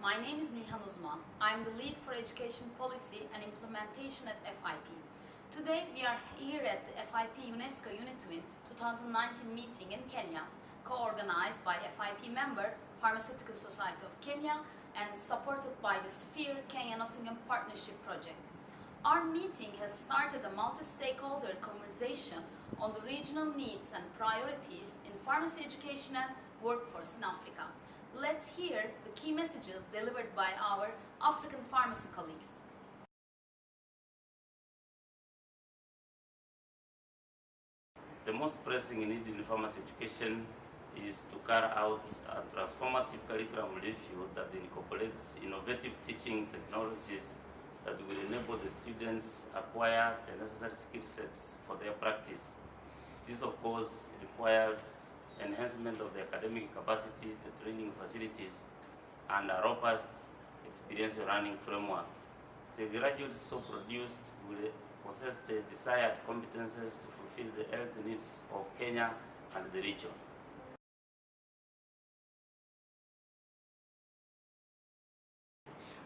My name is Nihan Uzman. I'm the lead for education policy and implementation at FIP. Today we are here at the FIP-UNESCO UNITWIN 2019 meeting in Kenya, co-organized by FIP member Pharmaceutical Society of Kenya and supported by the Sphere Kenya-Nottingham Partnership Project. Our meeting has started a multi-stakeholder conversation on the regional needs and priorities in pharmacy education and workforce in Africa. Let's hear the key messages delivered by our African pharmacy colleagues. The most pressing need in pharmacy education is to carry out a transformative curriculum review that incorporates innovative teaching technologies that will enable the students acquire the necessary skill sets for their practice. This, of course, requires enhancement of the academic capacity, the training facilities, and a robust experiential learning framework. The graduates so produced will possess the desired competences to fulfill the health needs of Kenya and the region.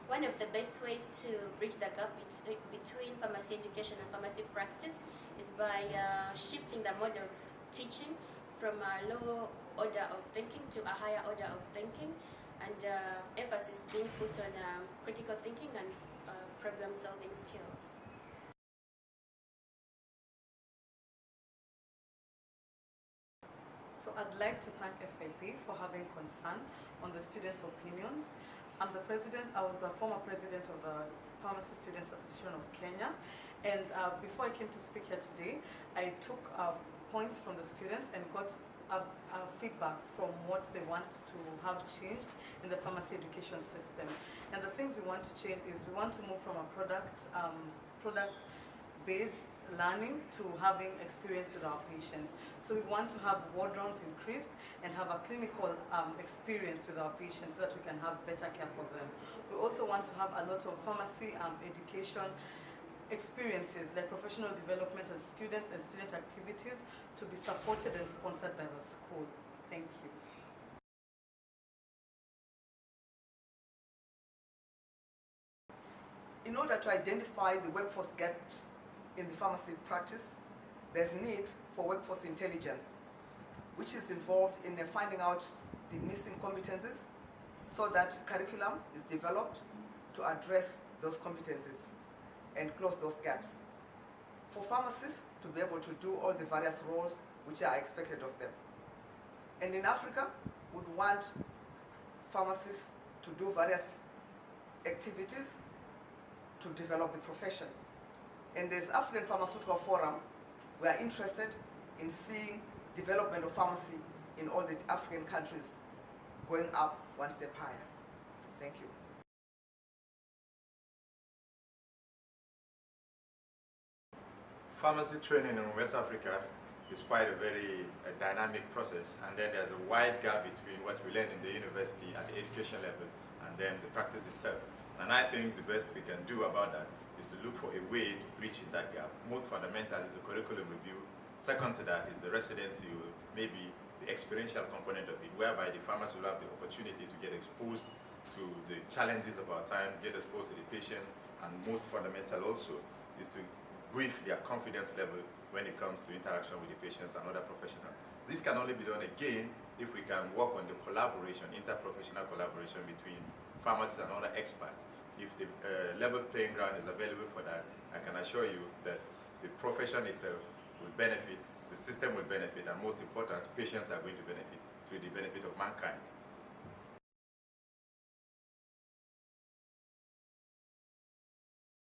One of the best ways to bridge the gap between pharmacy education and pharmacy practice is by shifting the mode of teaching from a low order of thinking to a higher order of thinking, and emphasis being put on critical thinking and problem-solving skills. So I'd like to thank FIP for having concern on the students' opinions. I was the former president of the Pharmacy Students Association of Kenya, and before I came to speak here today, I took points from the students and got feedback from what they want to have changed in the pharmacy education system. And the things we want to change is we want to move from a product-based learning to having experience with our patients. So we want to have ward rounds increased and have a clinical experience with our patients so that we can have better care for them. We also want to have a lot of pharmacy education experiences like professional development as students and student activities to be supported and sponsored by the school. Thank you. In order to identify the workforce gaps in the pharmacy practice, there's need for workforce intelligence, which is involved in finding out the missing competencies so that curriculum is developed to address those competencies and close those gaps. For pharmacists to be able to do all the various roles which are expected of them. And in Africa, would want pharmacists to do various activities to develop the profession. And as African Pharmaceutical Forum, we are interested in seeing development of pharmacy in all the African countries going up one step higher. Thank you. Pharmacy training in West Africa is quite a very dynamic process, and then there's a wide gap between what we learn in the university at the education level and then the practice itself. And I think the best we can do about that is to look for a way to bridge in that gap. Most fundamental is the curriculum review. Second to that is the residency, maybe the experiential component of it, whereby the pharmacists will have the opportunity to get exposed to the challenges of our time, get exposed to the patients, and most fundamental also is to brief their confidence level when it comes to interaction with the patients and other professionals. This can only be done again if we can work on the collaboration, interprofessional collaboration between pharmacists and other experts. If the level playing ground is available for that, I can assure you that the profession itself will benefit, the system will benefit, and most important, patients are going to benefit to the benefit of mankind.